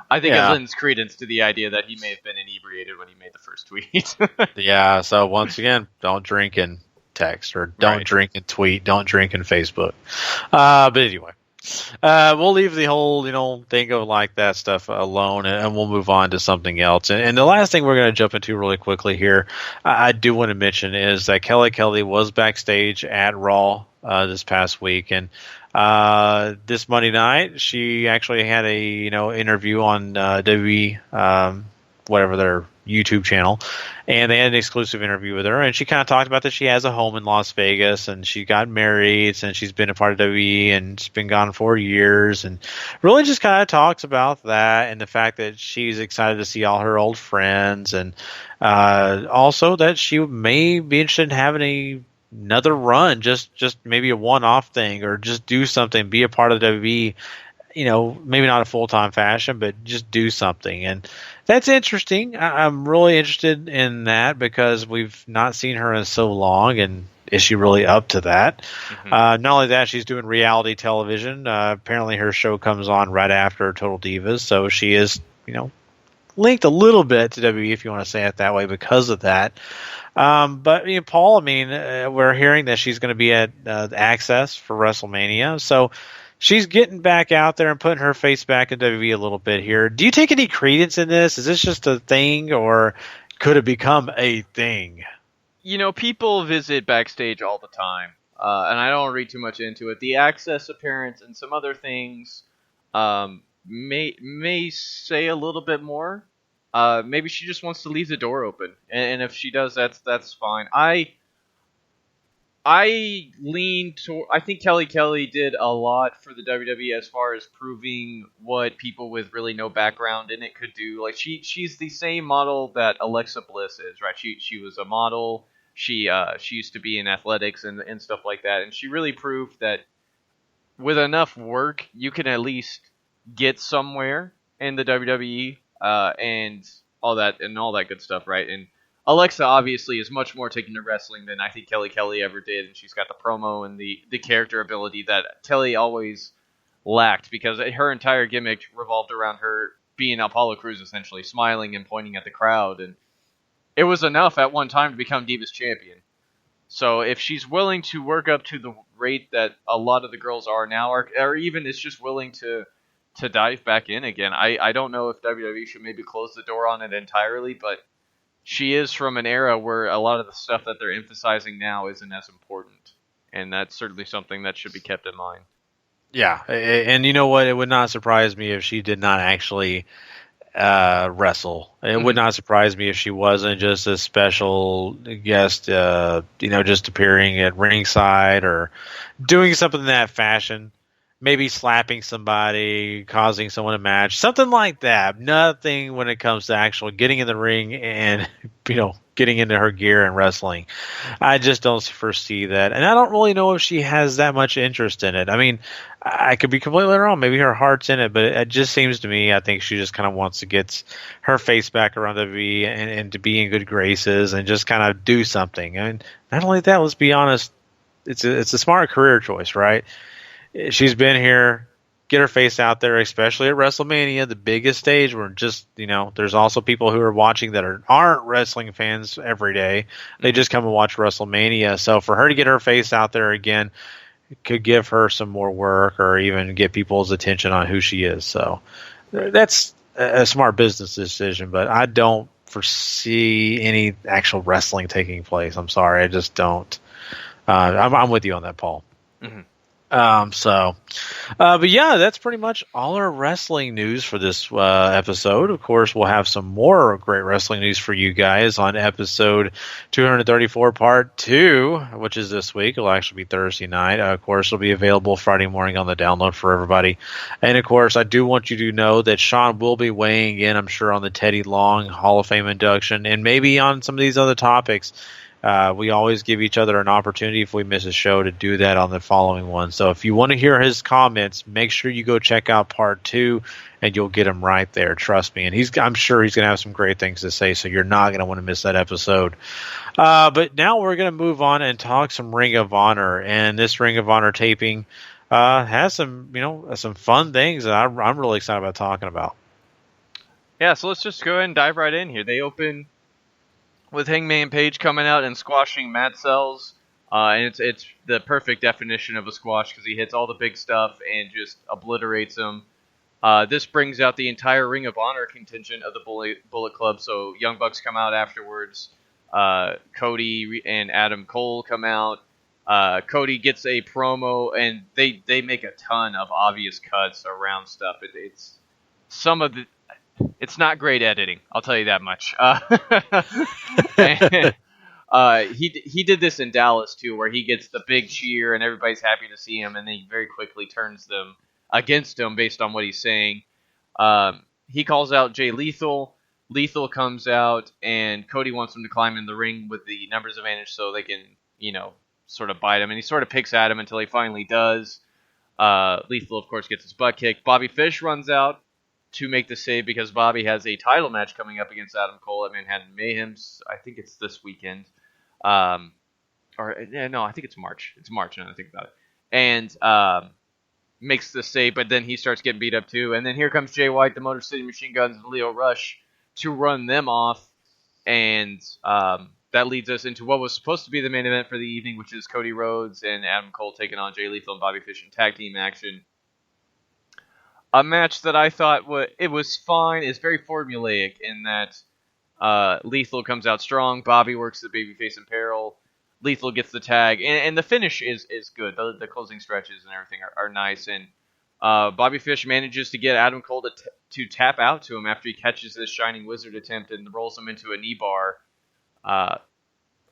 I think it lends credence to the idea that he may have been inebriated when he made the first tweet. Yeah, so once again, don't drink and text, or don't drink and tweet, don't drink and Facebook. But anyway, we'll leave the whole, thing of like that stuff alone, and we'll move on to something else. And the last thing we're going to jump into really quickly here, I do want to mention is that Kelly was backstage at Raw this past week, and this Monday night she actually had a interview on WWE whatever their YouTube channel, and they had an exclusive interview with her, and she kind of talked about that she has a home in Las Vegas and she got married and she's been a part of WWE and she's been gone 4 years, and really just kind of talks about that and the fact that she's excited to see all her old friends, and also that she may be interested in having another run, just maybe a one-off thing, or just do something, be a part of the WWE, maybe not a full-time fashion, but just do something. And that's interesting. I'm really interested in that because we've not seen her in so long, and is she really up to that? Mm-hmm. Not only that, she's doing reality television. Apparently her show comes on right after Total Divas, so she is, linked a little bit to WWE, if you want to say it that way, because of that. But Paul, we're hearing that she's going to be at Access for WrestleMania, so she's getting back out there and putting her face back in WWE a little bit here. Do you take any credence in this? Is this just a thing, or could it become a thing? People visit backstage all the time, and I don't read too much into it. The Access appearance and some other things may say a little bit more. Maybe she just wants to leave the door open, and if she does, that's fine. I lean toward. I think Kelly did a lot for the WWE as far as proving what people with really no background in it could do. Like she's the same model that Alexa Bliss is, right? She was a model. She used to be in athletics and stuff like that, and she really proved that with enough work, you can at least get somewhere in the WWE. And all that good stuff, right? And Alexa obviously is much more taken to wrestling than I think Kelly ever did, and she's got the promo and the character ability that Kelly always lacked, because her entire gimmick revolved around her being Apollo Crews, essentially smiling and pointing at the crowd, and it was enough at one time to become Divas Champion. So if she's willing to work up to the rate that a lot of the girls are now, or even is just willing to dive back in again. I don't know if WWE should maybe close the door on it entirely, but she is from an era where a lot of the stuff that they're emphasizing now isn't as important, and that's certainly something that should be kept in mind. Yeah, and you know what? It would not surprise me if she did not actually wrestle. It would not surprise me if she wasn't just a special guest, just appearing at ringside or doing something in that fashion. Maybe slapping somebody, causing someone a match, something like that. Nothing when it comes to actually getting in the ring and, getting into her gear and wrestling. I just don't foresee that. And I don't really know if she has that much interest in it. I could be completely wrong. Maybe her heart's in it, but it just seems to me, I think she just kind of wants to get her face back around WWE and to be in good graces and just kind of do something. And not only that, let's be honest, it's a smart career choice, right? She's been here, get her face out there, especially at WrestleMania, the biggest stage where just, there's also people who are watching that aren't wrestling fans every day. They just come and watch WrestleMania. So for her to get her face out there again could give her some more work or even get people's attention on who she is. So that's a smart business decision, but I don't foresee any actual wrestling taking place. I'm sorry. I just don't. I'm with you on that, Paul. Mm-hmm. But yeah, that's pretty much all our wrestling news for this episode. Of course, we'll have some more great wrestling news for you guys on episode 234, part 2, which is this week. It'll actually be Thursday night. Of course, it'll be available Friday morning on the download for everybody. And of course, I do want you to know that Sean will be weighing in, I'm sure, on the Teddy Long Hall of Fame induction and maybe on some of these other topics. We always give each other an opportunity if we miss a show to do that on the following one. So if you want to hear his comments, make sure you go check out part 2 and you'll get him right there. Trust me. And I'm sure he's going to have some great things to say, so you're not going to want to miss that episode. But now we're going to move on and talk some Ring of Honor. And this Ring of Honor taping has some fun things that I'm really excited about talking about. Yeah, so let's just go ahead and dive right in here. They open with Hangman Page coming out and squashing Matt Sells, and it's the perfect definition of a squash because he hits all the big stuff and just obliterates them. This brings out the entire Ring of Honor contingent of the Bullet Club, so Young Bucks come out afterwards. Cody and Adam Cole come out. Cody gets a promo, and they make a ton of obvious cuts around stuff. It's not great editing, I'll tell you that much. He did this in Dallas too, where he gets the big cheer and everybody's happy to see him, and then he very quickly turns them against him based on what he's saying. He calls out Jay Lethal. Lethal comes out, and Cody wants him to climb in the ring with the numbers advantage so they can, sort of bite him. And he sort of picks at him until he finally does. Lethal, of course, gets his butt kicked. Bobby Fish runs out to make the save because Bobby has a title match coming up against Adam Cole at Manhattan Mayhem's. I think it's this weekend. I think it's March. It's March now that I think about it. And makes the save, but then he starts getting beat up too. And then here comes Jay White, the Motor City Machine Guns, and Leo Rush to run them off. And that leads us into what was supposed to be the main event for the evening, which is Cody Rhodes and Adam Cole taking on Jay Lethal and Bobby Fish in tag team action. A match that I thought was fine. It's very formulaic in that Lethal comes out strong. Bobby works the babyface in peril. Lethal gets the tag. And the finish is good. The closing stretches and everything are nice. And Bobby Fish manages to get Adam Cole to tap out to him after he catches this Shining Wizard attempt and rolls him into a knee bar. I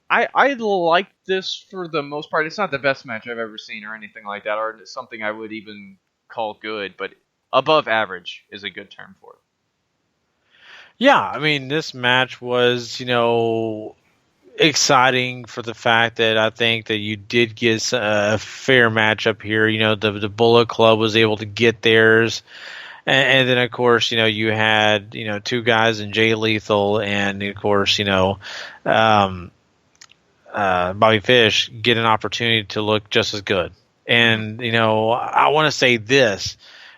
like this for the most part. It's not the best match I've ever seen or anything like that, or something I would even call good, but above average is a good term for it. Yeah, I mean, this match was, exciting for the fact that I think that you did get a fair matchup here. The Bullet Club was able to get theirs. And then, of course, you had, two guys in Jay Lethal and, of course, Bobby Fish get an opportunity to look just as good. And, I want to say this.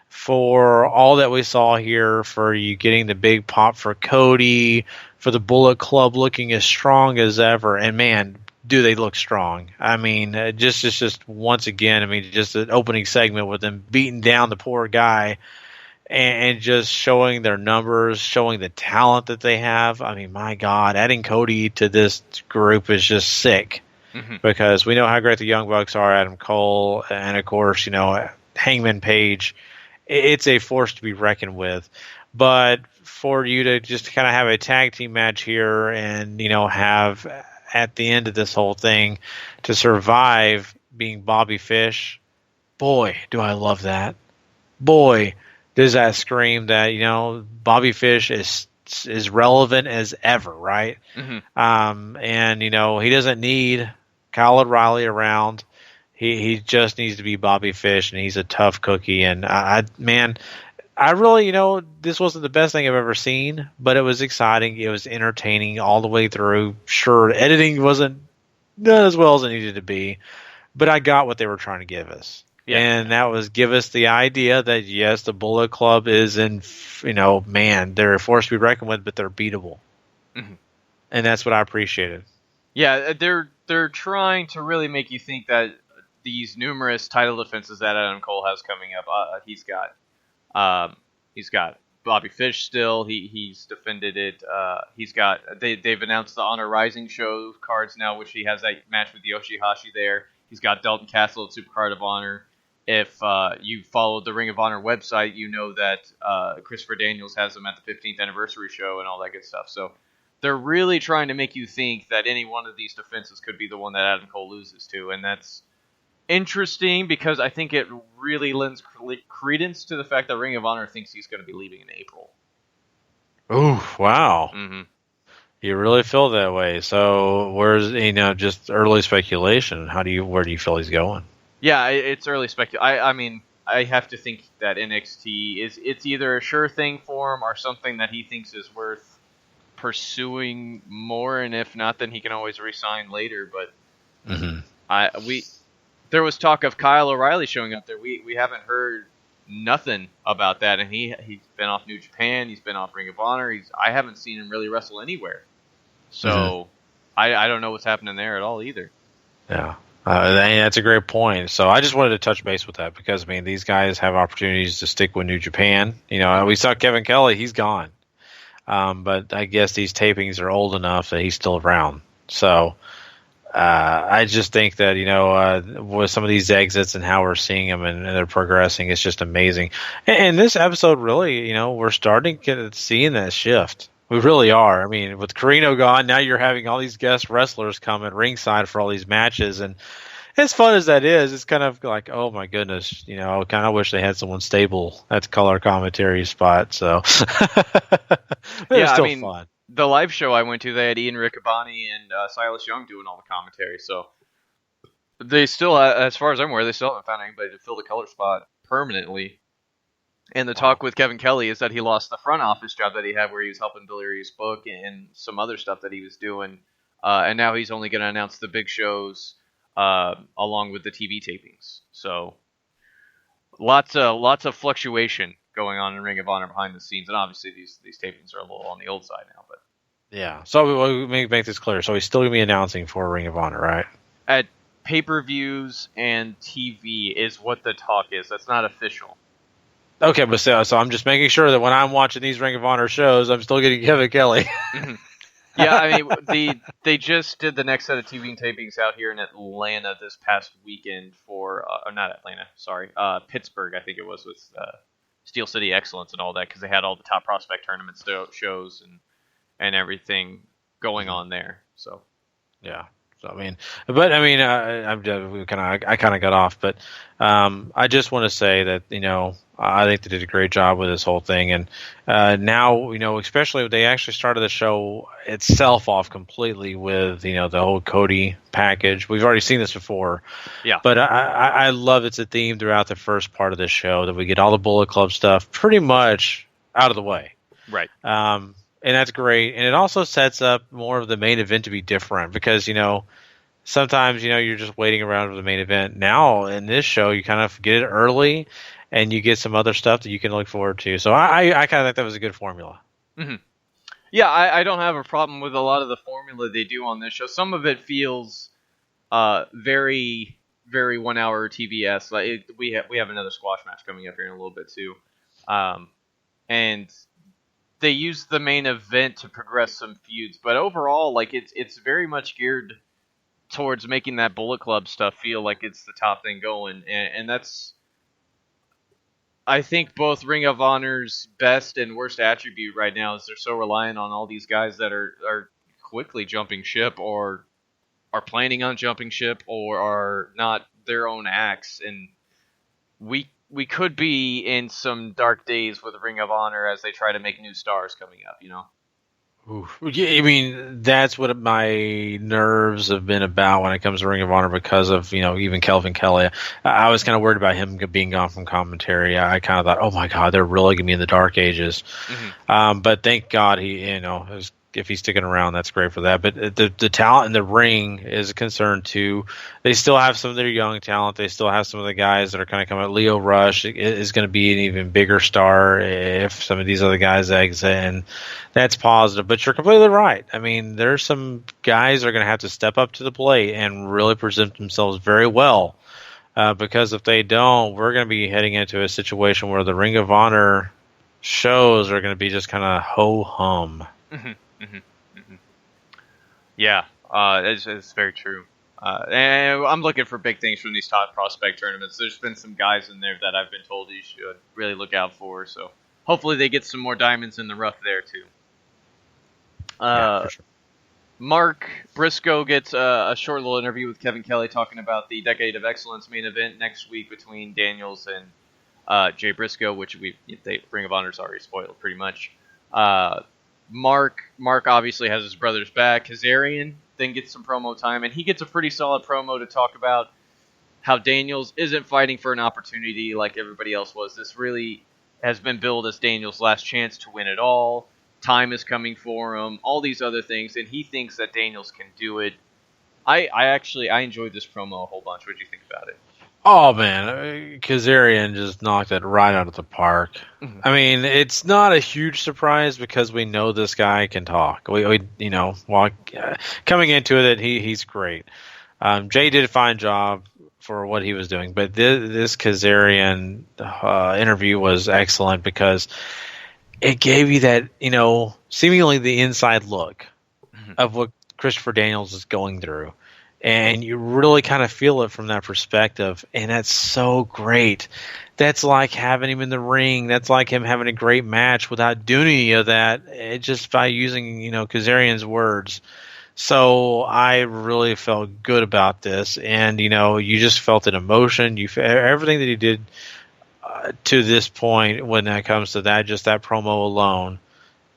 For all that we saw here, for you getting the big pop for Cody, for the Bullet Club looking as strong as ever, and man, do they look strong. I mean, just once again, just an opening segment with them beating down the poor guy and just showing their numbers, showing the talent that they have. I mean, my God, adding Cody to this group is just sick because we know how great the Young Bucks are, Adam Cole, and of course, Hangman Page. It's a force to be reckoned with. But for you to just kind of have a tag team match here and, have at the end of this whole thing to survive being Bobby Fish, boy, do I love that. Boy, does that scream that, Bobby Fish is relevant as ever, right? And, he doesn't need Kyle O'Reilly around. He just needs to be Bobby Fish, and he's a tough cookie. And I really, this wasn't the best thing I've ever seen, but it was exciting. It was entertaining all the way through. Sure, editing wasn't done as well as it needed to be, but I got what they were trying to give us. Yeah. And that was give us the idea that, yes, the Bullet Club is they're a force to be reckoned with, but they're beatable. And that's what I appreciated. Yeah, they're trying to really make you think that these numerous title defenses that Adam Cole has coming up, he's got Bobby Fish still. He's defended it. They've announced the Honor Rising show cards now, which he has that match with Yoshihashi there. He's got Dalton Castle at Supercard of Honor. if you followed the Ring of Honor website, you know that Christopher Daniels has them at the 15th anniversary show and all that good stuff. So they're really trying to make you think that any one of these defenses could be the one that Adam Cole loses to, and that's interesting because I think it really lends credence to the fact that Ring of Honor thinks he's going to be leaving in April. Ooh, wow. Mm-hmm. You really feel that way. So where's, just early speculation. Where do you feel he's going? Yeah, it's early speculation. I mean, I have to think that NXT it's either a sure thing for him or something that he thinks is worth pursuing more, and if not, then he can always resign later. But there was talk of Kyle O'Reilly showing up there. We haven't heard nothing about that, and he's been off New Japan, he's been off Ring of Honor. I haven't seen him really wrestle anywhere, so I don't know what's happening there at all either. Yeah. That's a great point. So I just wanted to touch base with that because, these guys have opportunities to stick with New Japan. We saw Kevin Kelly, he's gone. But I guess these tapings are old enough that he's still around. So I just think that, with some of these exits and how we're seeing them and they're progressing, it's just amazing. And this episode really, we're starting to seeing that shift. We really are. With Carino gone, now you're having all these guest wrestlers come at ringside for all these matches. And as fun as that is, it's kind of like, oh my goodness, I kind of wish they had someone stable at the color commentary spot. So, it's still fun. The live show I went to, they had Ian Riccaboni and Silas Young doing all the commentary. So they still, as far as I'm aware, they still haven't found anybody to fill the color spot permanently. And the talk with Kevin Kelly is that he lost the front office job that he had where he was helping Billy Reeves book and some other stuff that he was doing. And now he's only going to announce the big shows along with the TV tapings. So lots of fluctuation going on in Ring of Honor behind the scenes. And obviously these tapings are a little on the old side now. But yeah, so we make this clear. So he's still going to be announcing for Ring of Honor, right? At pay-per-views and TV is what the talk is. That's not official. Okay, but so I'm just making sure that when I'm watching these Ring of Honor shows, I'm still getting Kevin Kelly. Yeah, they just did the next set of TV tapings out here in Atlanta this past weekend for, not Atlanta, sorry, Pittsburgh, I think it was, with Steel City Excellence and all that, because they had all the top prospect tournament shows and everything going on there. So, yeah. So, I kind of got off, but I just want to say that I think they did a great job with this whole thing, and now especially they actually started the show itself off completely with the whole Cody package. We've already seen this before, yeah. But I love it's a theme throughout the first part of the show that we get all the Bullet Club stuff pretty much out of the way, right? And that's great. And it also sets up more of the main event to be different because, sometimes, you're just waiting around for the main event. Now, in this show, you kind of get it early and you get some other stuff that you can look forward to. So I kind of think that was a good formula. Mm-hmm. Yeah, I don't have a problem with a lot of the formula they do on this show. Some of it feels very, very 1 hour TBS. Like we have another squash match coming up here in a little bit, too. And they use the main event to progress some feuds, but overall, it's very much geared towards making that Bullet Club stuff feel like it's the top thing going, and that's, I think, both Ring of Honor's best and worst attribute right now is they're so reliant on all these guys that are quickly jumping ship or are planning on jumping ship or are not their own acts, and we could be in some dark days with Ring of Honor as they try to make new stars coming up, Oof. That's what my nerves have been about when it comes to Ring of Honor because of, even Kelvin Kelly. I was kind of worried about him being gone from commentary. I kind of thought, oh my God, they're really going to be in the dark ages. Mm-hmm. But thank God if he's sticking around, that's great for that. But the talent in the ring is a concern too. They still have some of their young talent. They still have some of the guys that are kind of coming. Leo Rush is going to be an even bigger star if some of these other guys exit, and that's positive. But you're completely right. There's some guys that are going to have to step up to the plate and really present themselves very well. Because if they don't, we're going to be heading into a situation where the Ring of Honor shows are going to be just kind of ho-hum. Mm-hmm. Mm-hmm. Mm-hmm. Yeah, it's very true. And I'm looking for big things from these top prospect tournaments. There's been some guys in there that I've been told you should really look out for. So hopefully they get some more diamonds in the rough there too. For sure. Mark Briscoe gets a short little interview with Kevin Kelly talking about the Decade of Excellence main event next week between Daniels and Jay Briscoe, which Ring of Honor's already spoiled pretty much. Mark obviously has his brother's back. Kazarian then gets some promo time, and he gets a pretty solid promo to talk about how Daniels isn't fighting for an opportunity like everybody else was. This really has been billed as Daniels' last chance to win it all. Time is coming for him, all these other things, and he thinks that Daniels can do it. I enjoyed this promo a whole bunch. What did you think about it? Oh, man, Kazarian just knocked it right out of the park. Mm-hmm. I mean, it's not a huge surprise because we know this guy can talk. We coming into it, he's great. Jay did a fine job for what he was doing, but this Kazarian interview was excellent because it gave you that, seemingly the inside look of what Christopher Daniels is going through. And you really kind of feel it from that perspective. And that's so great. That's like having him in the ring. That's like him having a great match without doing any of that. Just by using, Kazarian's words. So I really felt good about this. And, you just felt an emotion. Everything that he did to this point when that comes to that, just that promo alone,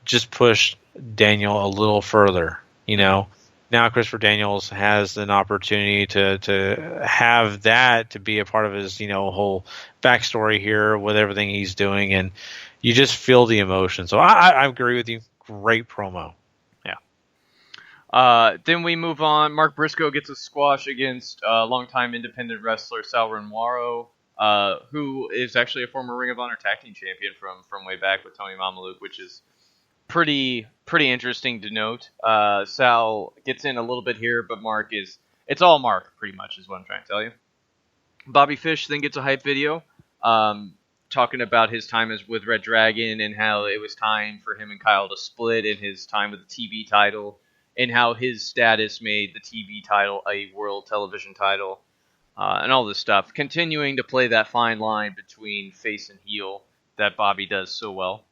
just pushed Daniel a little further, Now Christopher Daniels has an opportunity to have that to be a part of his, whole backstory here with everything he's doing, and you just feel the emotion. So I agree with you. Great promo. Yeah. Then we move on. Mark Briscoe gets a squash against longtime independent wrestler Sal Renoiro, who is actually a former Ring of Honor tag team champion from way back with Tony Mamaluke, which is pretty interesting to note. Sal gets in a little bit here, but it's all Mark pretty much is what I'm trying to tell you. Bobby Fish then gets a hype video talking about his time with Red Dragon and how it was time for him and Kyle to split in his time with the TV title and how his status made the TV title a world television title and all this stuff. Continuing to play that fine line between face and heel that Bobby does so well.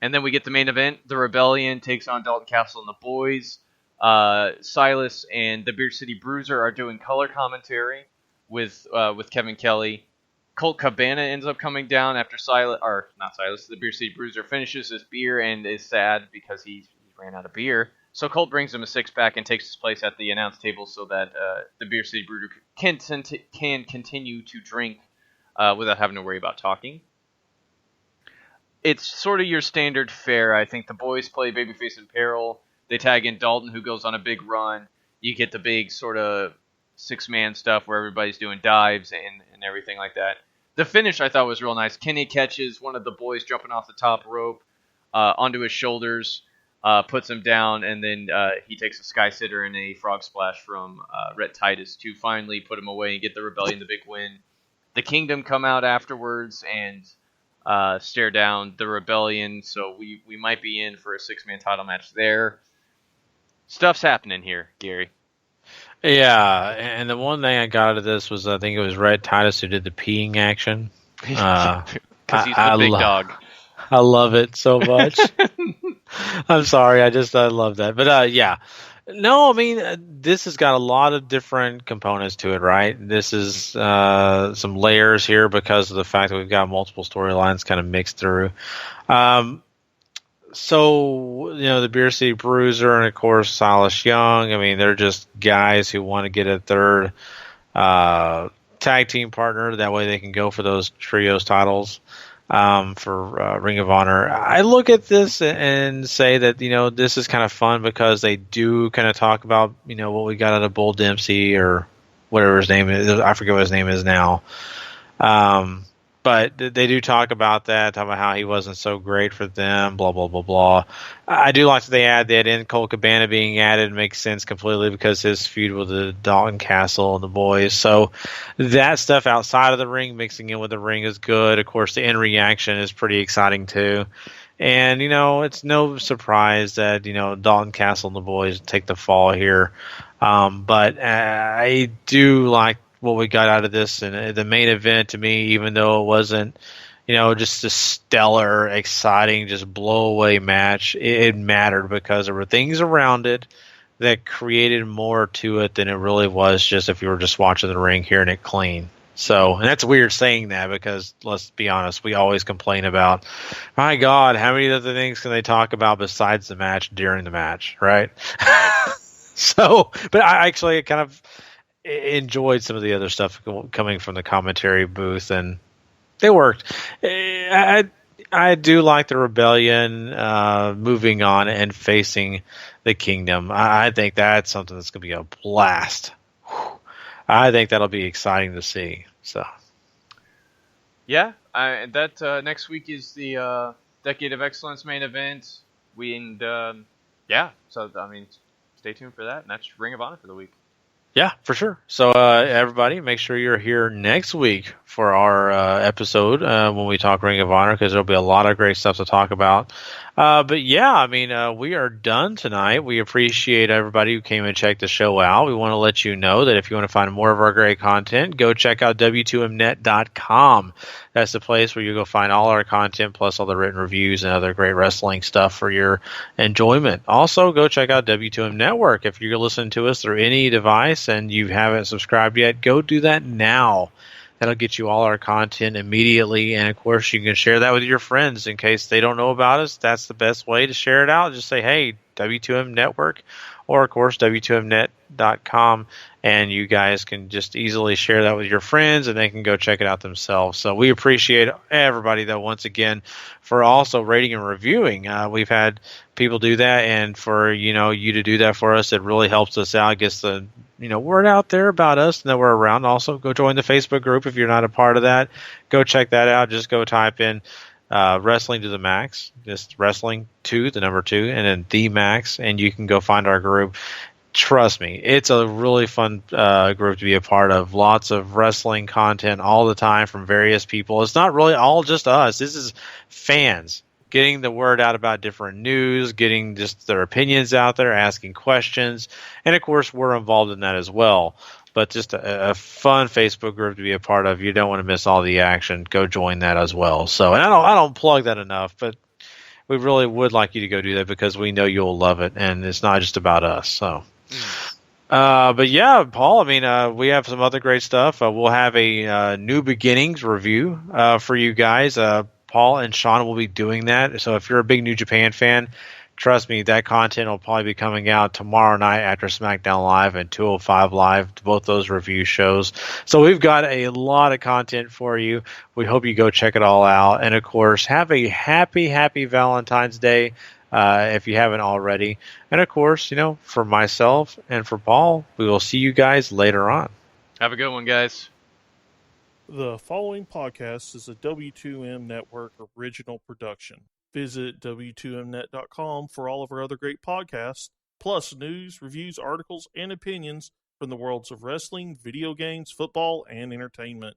And then we get the main event. The Rebellion takes on Dalton Castle and the boys. Silas and the Beer City Bruiser are doing color commentary with Kevin Kelly. Colt Cabana ends up coming down after the Beer City Bruiser finishes his beer and is sad because he ran out of beer. So Colt brings him a six-pack and takes his place at the announce table so that the Beer City Bruiser can continue to drink without having to worry about talking. It's sort of your standard fare. I think the boys play Babyface in Peril. They tag in Dalton, who goes on a big run. You get the big sort of six-man stuff where everybody's doing dives and everything like that. The finish I thought was real nice. Kenny catches one of the boys jumping off the top rope onto his shoulders, puts him down, and then he takes a sky sitter and a frog splash from Rhett Titus to finally put him away and get the Rebellion the big win. The Kingdom come out afterwards and stare down the Rebellion, so we might be in for a six-man title match there. Stuff's happening here, Gary. Yeah, and the one thing I got out of this was I think it was Red Titus who did the peeing action. Because he's the big dog. I love it so much. I'm sorry, I love that. But yeah. No, I mean, this has got a lot of different components to it, right? This is some layers here because of the fact that we've got multiple storylines kind of mixed through. So, the Beer City Bruiser and, of course, Silas Young, I mean, they're just guys who want to get a third tag team partner. That way they can go for those trios titles for Ring of Honor. I look at this and say that, this is kind of fun because they do kind of talk about, what we got out of Bull Dempsey or whatever his name is. I forget what his name is now. But they do talk about that, talk about how he wasn't so great for them, blah, blah, blah, blah. I do like that they add that in. Colt Cabana being added makes sense completely because his feud with the Dalton Castle and the boys. So that stuff outside of the ring, mixing in with the ring is good. Of course, the end reaction is pretty exciting too. And, it's no surprise that, Dalton Castle and the boys take the fall here. But I do like what we got out of this, and the main event to me, even though it wasn't, just a stellar, exciting, just blow away match, it mattered because there were things around it that created more to it than it really was just if you were just watching the ring, hearing it clean. So, and that's weird saying that because let's be honest, we always complain about, my God, how many other things can they talk about besides the match during the match, right? So, but I actually kind of enjoyed some of the other stuff coming from the commentary booth, and they worked. I do like the Rebellion moving on and facing the Kingdom. I think that's something that's going to be a blast. I think that'll be exciting to see. So, yeah, that next week is the Decade of Excellence main event. So I mean, stay tuned for that. And that's Ring of Honor for the week. Yeah, for sure. So, everybody, make sure you're here next week for our episode when we talk Ring of Honor, because there'll be a lot of great stuff to talk about. But yeah, I mean, we are done tonight. We appreciate everybody who came and checked the show out. We want to let you know that if you want to find more of our great content, go check out W2Mnet.com. That's the place where you go find all our content, plus all the written reviews and other great wrestling stuff for your enjoyment. Also, go check out W2M Network. If you're listening to us through any device and you haven't subscribed yet, go do that now. That'll get you all our content immediately. And, of course, you can share that with your friends in case they don't know about us. That's the best way to share it out. Just say, hey, W2M Network, or, of course, W2Mnet.com. And you guys can just easily share that with your friends, and they can go check it out themselves. So we appreciate everybody, though, once again, for also rating and reviewing. We've had people do that, and for you to do that for us, it really helps us out, gets the word out there about us and that we're around. Also, go join the Facebook group if you're not a part of that. Go check that out. Just go type in Wrestling to the Max, just Wrestling to the number 2, and then the Max, and you can go find our group. Trust me, it's a really fun group to be a part of. Lots of wrestling content all the time from various people. It's not really all just us. This is fans getting the word out about different news, getting just their opinions out there, asking questions. And, of course, we're involved in that as well. But just a fun Facebook group to be a part of. You don't want to miss all the action. Go join that as well. So, and I don't plug that enough, but we really would like you to go do that because we know you'll love it, and it's not just about us. So, but yeah, Paul, I mean, we have some other great stuff. We'll have a New Beginnings review for you guys. Paul and Sean will be doing that. So if you're a big New Japan fan, trust me, that content will probably be coming out tomorrow night after SmackDown Live and 205 Live, both those review shows. So we've got a lot of content for you. We hope you go check it all out. And, of course, have a happy, happy Valentine's Day if you haven't already. And, of course, for myself and for Paul, we will see you guys later on. Have a good one, guys. The following podcast is a W2M Network original production. Visit W2Mnet.com for all of our other great podcasts, plus news, reviews, articles, and opinions from the worlds of wrestling, video games, football, and entertainment.